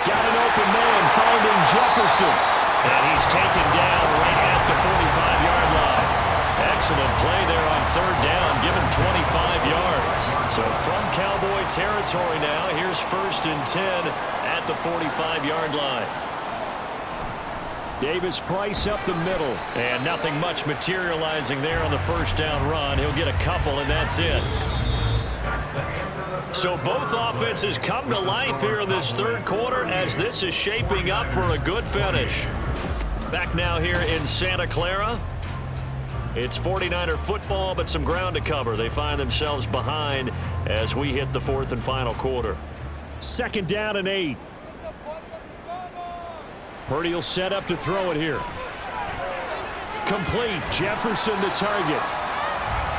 Got an open man finding Jefferson. And he's taken down right at the 45-yard line. Excellent play there on 3rd down, given 25 yards. So from Cowboy territory now, here's 1st and 10 at the 45-yard line. Davis Price up the middle. And nothing much materializing there on the first down run. He'll get a couple, and that's it. So both offenses come to life here in this third quarter as this is shaping up for a good finish. Back now here in Santa Clara. It's 49er football, but some ground to cover. They find themselves behind as we hit the fourth and final quarter. Second down and 8. Purdy will set up to throw it here. Complete. Jefferson the target.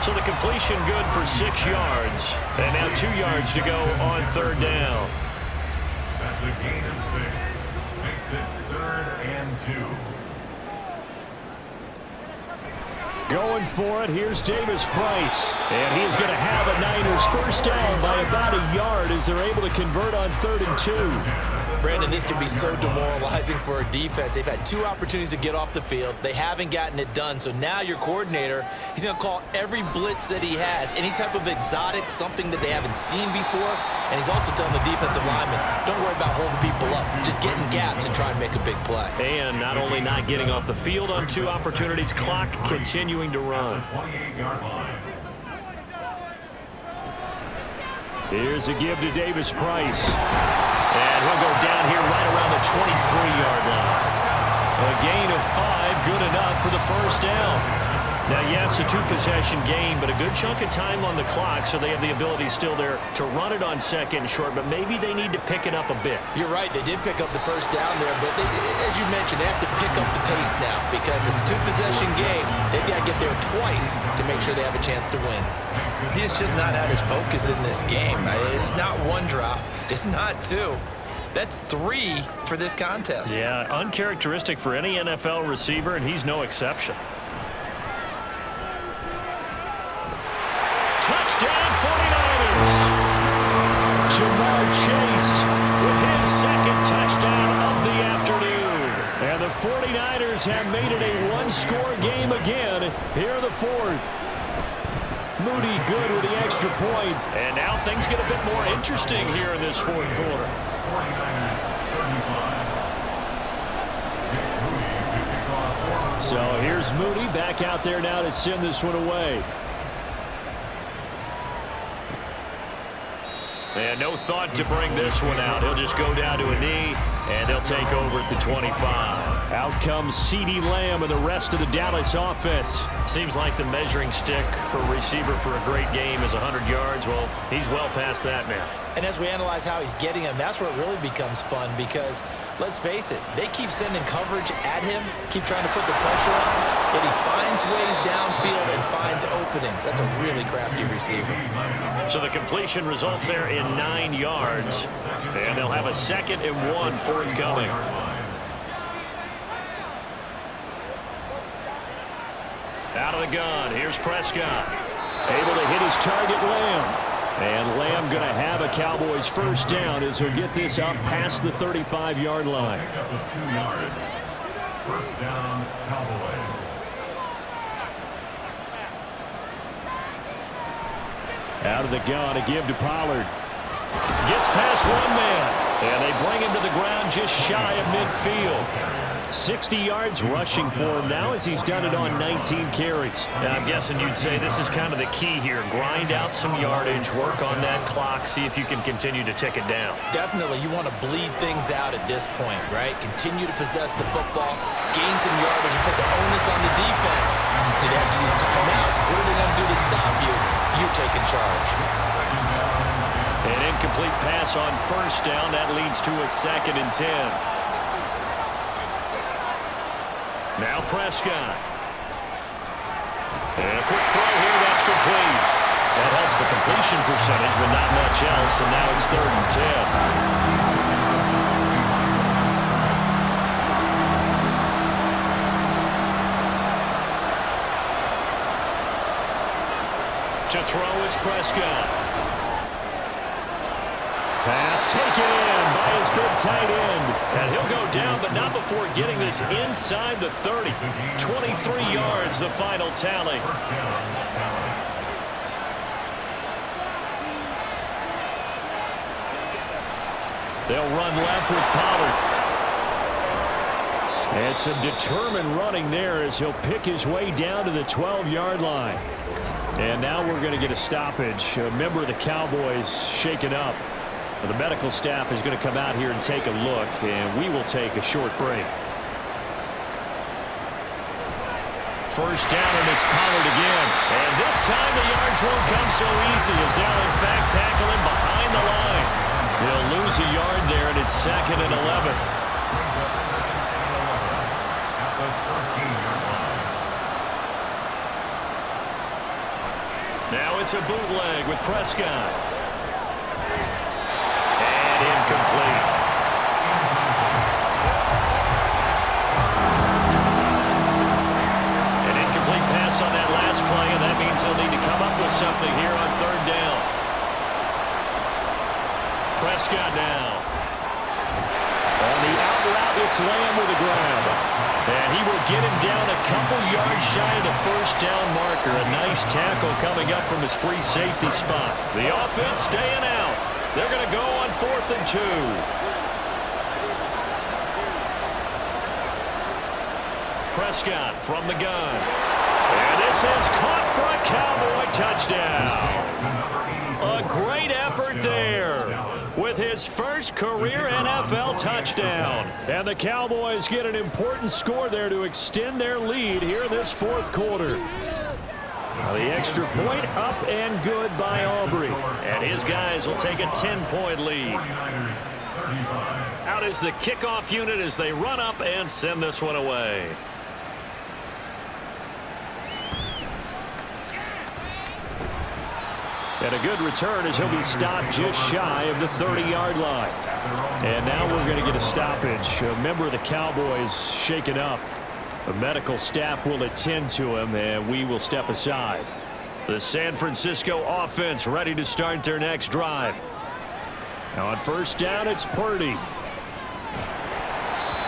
So the completion good for 6 yards. And now 2 yards to go on third down. That's a gain of 6. Makes it 3rd and 2. Going for it, here's Davis Price. And he's going to have a Niners first down by about a yard as they're able to convert on 3rd and 2. Brandon, this can be so demoralizing for a defense. They've had 2 opportunities to get off the field. They haven't gotten it done. So now your coordinator, he's going to call every blitz that he has, any type of exotic, something that they haven't seen before. And he's also telling the defensive lineman, don't worry about holding people up. Just get in gaps and try and make a big play. And not only not getting off the field on 2 opportunities, clock continuing to run. 28-yard line. Here's a give to Davis Price. And he'll go down here right around the 23-yard line. A gain of 5, good enough for the first down. Now, yes, a 2-possession game, but a good chunk of time on the clock, so they have the ability still there to run it on second and short, but maybe they need to pick it up a bit. You're right. They did pick up the first down there, but they, as you mentioned, they have to pick up the pace now because it's a 2-possession game. They've got to get there twice to make sure they have a chance to win. He's just not had his focus in this game. It's not 1 drop. It's not 2. That's 3 for this contest. Yeah, uncharacteristic for any NFL receiver, and he's no exception. Touchdown 49ers! Jamar Chase With his second touchdown of the afternoon. and the 49ers have made it a 1-score game again here in the fourth. Moody good with the extra point. And now things get a bit more interesting here in this fourth quarter. 49ers 35. So here's Moody back out there now to send this one away. And no thought to bring this one out. He'll just go down to a knee, and they'll take over at the 25. Out comes CeeDee Lamb and the rest of the Dallas offense. Seems like the measuring stick for a receiver for a great game is 100 yards. Well, he's well past that now. And as we analyze how he's getting him, that's where it really becomes fun because, let's face it, they keep sending coverage at him, keep trying to put the pressure on, yet he finds ways downfield and finds openings. That's a really crafty receiver. So the completion results there in 9 yards, and they'll have a 2nd and 1 forthcoming. Out of the gun, here's Prescott. Able to hit his target, Lamb. And Lamb going to have a Cowboys first down as he'll get this up past the 35-yard line. Pick up of 2 yards. First down, Cowboys. Out of the gun, a give to Pollard. Gets past 1 man, and they bring him to the ground just shy of midfield. 60 yards rushing for him now as he's done it on 19 carries. And I'm guessing you'd say this is kind of the key here. Grind out some yardage, work on that clock, see if you can continue to tick it down. Definitely, you want to bleed things out at this point, right? Continue to possess the football, gain some yardage, and put the onus on the defense. Do they have to use timeouts? What are they going to do to stop you? You're taking charge. An incomplete pass on first down. That leads to a 2nd and 10. Now Prescott. And a quick throw here. That's complete. That helps the completion percentage, but not much else. And now it's 3rd and 10. To throw is Prescott. Pass taken in by his big tight end. And he'll go down, but not before getting this inside the 30. 23 yards, the final tally. They'll run left with Pollard. And some determined running there as he'll pick his way down to the 12-yard line. And now we're going to get a stoppage. A member of the Cowboys shaken up. The medical staff is going to come out here and take a look, and we will take a short break. First down, and it's Pollard again. And this time the yards won't come so easy as they'll, in fact, tackle him behind the line. He'll lose a yard there, and it's 2nd and 11. Now it's a bootleg with Prescott. And incomplete. An incomplete pass on that last play, and that means they'll need to come up with something here on 3rd down. Prescott now. On the out route, it's Lamb with a grab. And he will get him down a couple yards shy of the first down marker. A nice tackle coming up from his free safety spot. The offense staying out. They're going to go on 4th and 2. Prescott from the gun. And this is caught for a Cowboy touchdown. A great effort there with his first career NFL touchdown. And the Cowboys get an important score there to extend their lead here in this 4th quarter. The extra point up and good by Aubrey. And his guys will take a 10-point lead. Out is the kickoff unit as they run up and send this one away. And a good return as he'll be stopped just shy of the 30-yard line. And now we're going to get a stoppage. A member of the Cowboys shaken up. The medical staff will attend to him, and we will step aside. The San Francisco offense ready to start their next drive. Now on 1st down, it's Purdy.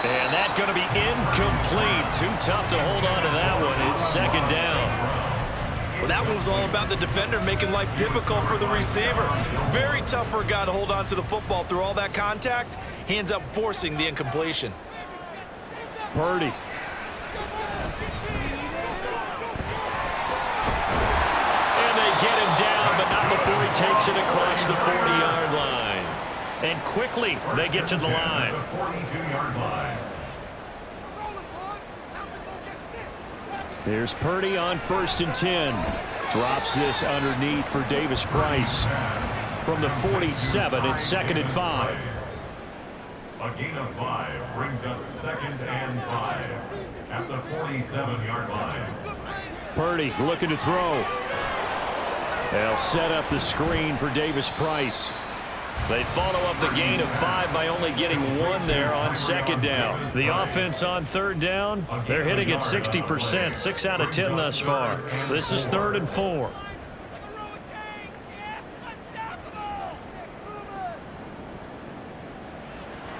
And that's going to be incomplete. Too tough to hold on to that one. It's 2nd down. Well, that one was all about the defender making life difficult for the receiver. Very tough for a guy to hold on to the football through all that contact. He ends up forcing the incompletion. Purdy. And they get him down, but not before he takes it across the 40-yard line. And quickly, they get to the line. There's Purdy on 1st and 10. Drops this underneath for Davis Price. From the 47, it's 2nd and 5. A gain of 5 brings up 2nd and 5 at the 47-yard line. Purdy looking to throw. They'll set up the screen for Davis Price. They follow up the gain of 5 by only getting 1 there on 2nd down. The offense on 3rd down, they're hitting at 60%, 6 out of 10 thus far. This is 3rd and 4.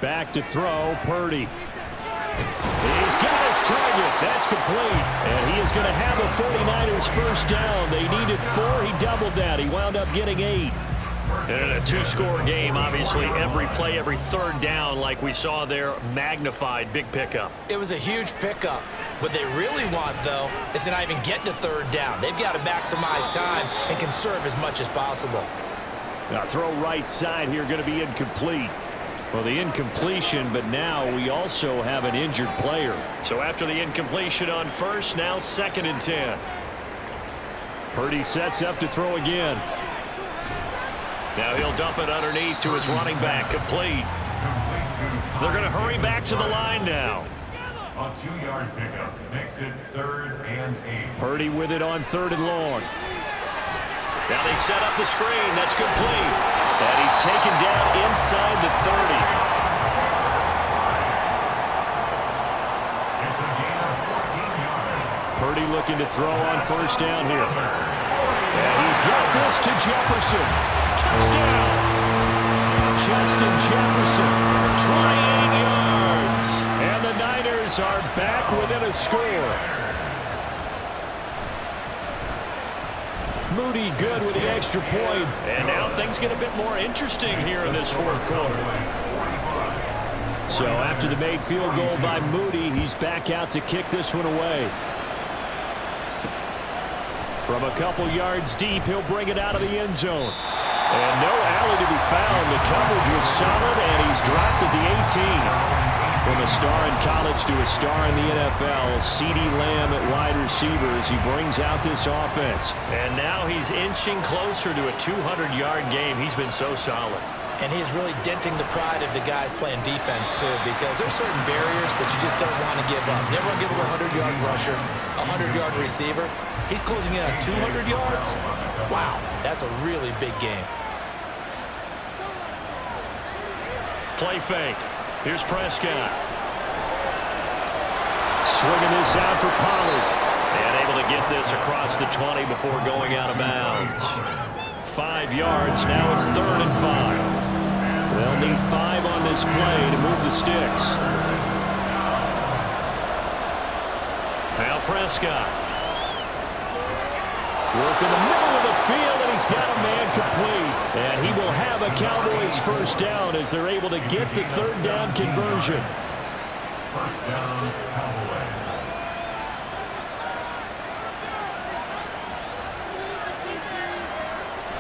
Back to throw, Purdy. He's got his target. That's complete. And he is going to have a 49ers first down. They needed 4. He doubled that. He wound up getting 8. And in a 2-score game, obviously, every play, every 3rd down, like we saw there, magnified, big pickup. It was a huge pickup. What they really want, though, is to not even get to 3rd down. They've got to maximize time and conserve as much as possible. Now throw right side here, going to be incomplete. Well, the incompletion, but now we also have an injured player. So after the incompletion on 1st, now 2nd and 10. Purdy sets up to throw again. Now he'll dump it underneath to his running back, complete. They're going to hurry back to the line now. A 2-yard pickup makes it 3rd and 8. Purdy with it on 3rd and long. Now they set up the screen. That's complete. And he's taken down inside the 30. It's a gain of 14 yards. Purdy looking to throw on 1st down here. And he's got this to Jefferson. Touchdown! Justin Jefferson, 28 yards. And the Niners are back within a score. Moody good with the extra point. And now things get a bit more interesting here in this 4th quarter. So after the made field goal by Moody, he's back out to kick this one away. From a couple yards deep, he'll bring it out of the end zone. And no alley to be found. The coverage was solid, and he's dropped at the 18. From a star in college to a star in the NFL, CeeDee Lamb at wide receiver as he brings out this offense. And now he's inching closer to a 200-yard game. He's been so solid. And he's really denting the pride of the guys playing defense, too, because there's certain barriers that you just don't want to give up. Never give up a 100-yard rusher, a 100-yard receiver. He's closing in on 200 yards. Wow, that's a really big game. Play fake. Here's Prescott. Swinging this out for Pollard. And able to get this across the 20 before going out of bounds. 5 yards. Now it's 3rd and 5. They'll need 5 on this play to move the sticks. Now Prescott. Work in the middle of the field, and he's got a man complete. And he will have a Cowboys first down as they're able to get the 3rd down conversion. First down, Cowboys.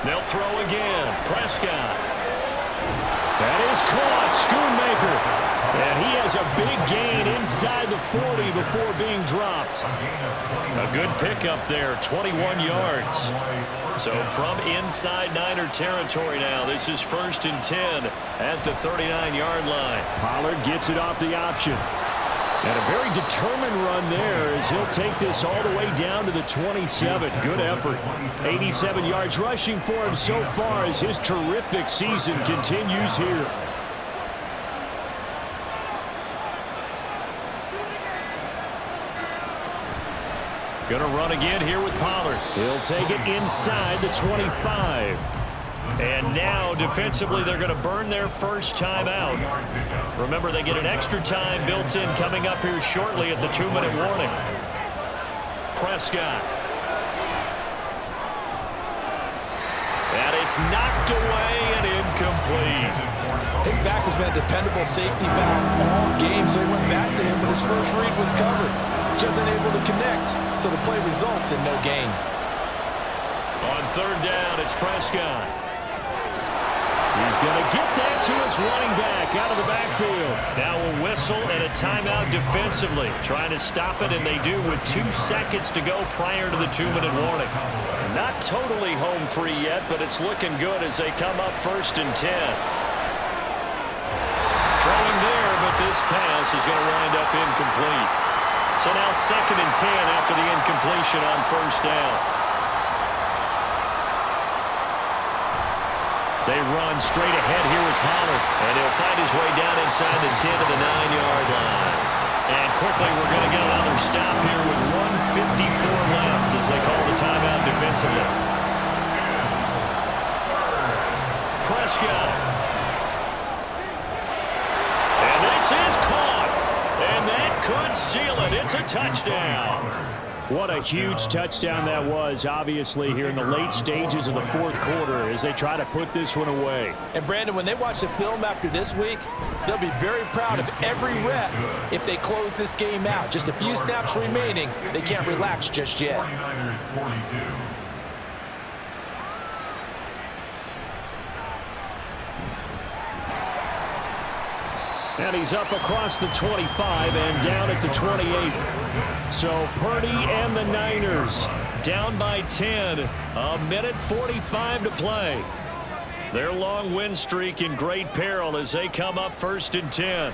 They'll throw again. Prescott. That is caught. Schoonmaker. And he has a big gain inside the 40 before being dropped. A good pickup there, 21 yards. So from inside Niner territory now, this is 1st and 10 at the 39-yard line. Pollard gets it off the option. And a very determined run there as he'll take this all the way down to the 27. Good effort. 87 yards rushing for him so far as his terrific season continues here. Going to run again here with Pollard. He'll take it inside the 25. And now, defensively, they're going to burn their first time out. Remember, they get an extra time built in coming up here shortly at the 2-minute warning. Prescott. And it's knocked away and incomplete. His back has been a dependable safety valve all game, so he went back to him, but his first read was covered. Just unable to connect, so the play results in no gain. On 3rd down, it's Prescott. He's going to get that to his running back out of the backfield. Now a whistle and a timeout defensively. Trying to stop it, and they do with 2 seconds to go prior to the 2-minute warning. Not totally home free yet, but it's looking good as they come up 1st and 10. Throwing there, but this pass is going to wind up incomplete. So now 2nd and 10 after the incompletion on 1st down. They run straight ahead here with Pollard. And he'll find his way down inside the 10 to the 9-yard line. And quickly we're going to get another stop here with 1:54 left as they call the timeout defensively. Prescott. And this is caught. And that could seal it. It's a touchdown. What a huge touchdown that was, obviously, here in the late stages of the 4th quarter as they try to put this one away. And, Brandon, when they watch the film after this week, they'll be very proud of every rep if they close this game out. Just a few snaps remaining. They can't relax just yet. 49ers 42. And he's up across the 25 and down at the 28. So Purdy and the Niners down by 10. 1:45 to play. Their long win streak in great peril as they come up 1st and 10.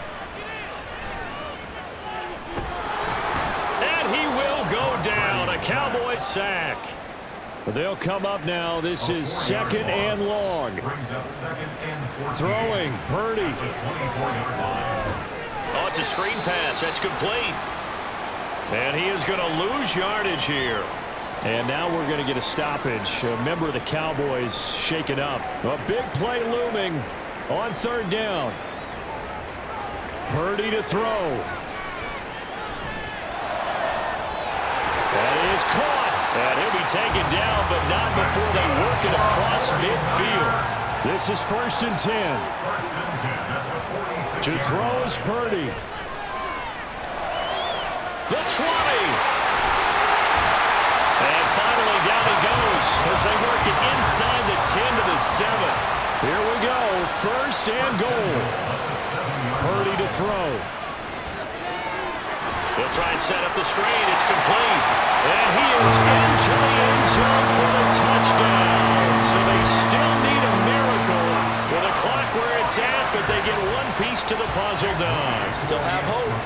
And he will go down. A Cowboys sack. They'll come up now. This is 2nd and long. Brings up 2nd and 14. Throwing, Purdy. Oh, it's a screen pass. That's complete. And he is going to lose yardage here. And now we're going to get a stoppage. A member of the Cowboys shaken up. A big play looming on 3rd down. Purdy to throw. That is caught. And he'll be taken down, but not before they work it across midfield. This is 1st and 10. 1st and 10 at the 47. To throw is Purdy. The 20. And finally down he goes as they work it inside the 10 to the 7. Here we go. First and goal. Purdy to throw. He'll try and set up the screen. It's complete. And he is into the end zone for the touchdown. So they still need a miracle with the clock where it's at, but they get one piece to the puzzle done. Still have hope.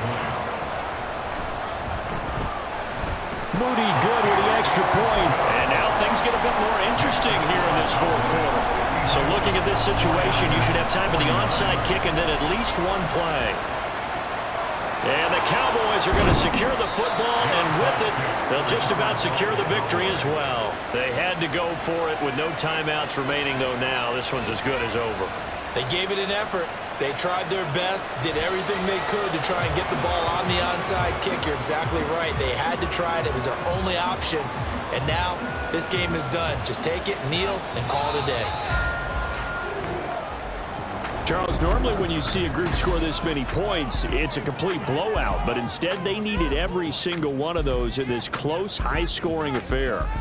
Moody good with the extra point. And now things get a bit more interesting here in this fourth quarter. So looking at this situation, you should have time for the onside kick and then at least one play. And the Cowboys are going to secure the football, and with it, they'll just about secure the victory as well. They had to go for it with no timeouts remaining, though now this one's as good as over. They gave it an effort. They tried their best, did everything they could to try and get the ball on the onside kick. You're exactly right. They had to try it. It was their only option. And now this game is done. Just take it, kneel, and call it a day. Charles, normally when you see a group score this many points, it's a complete blowout. But instead, they needed every single one of those in this close, high-scoring affair.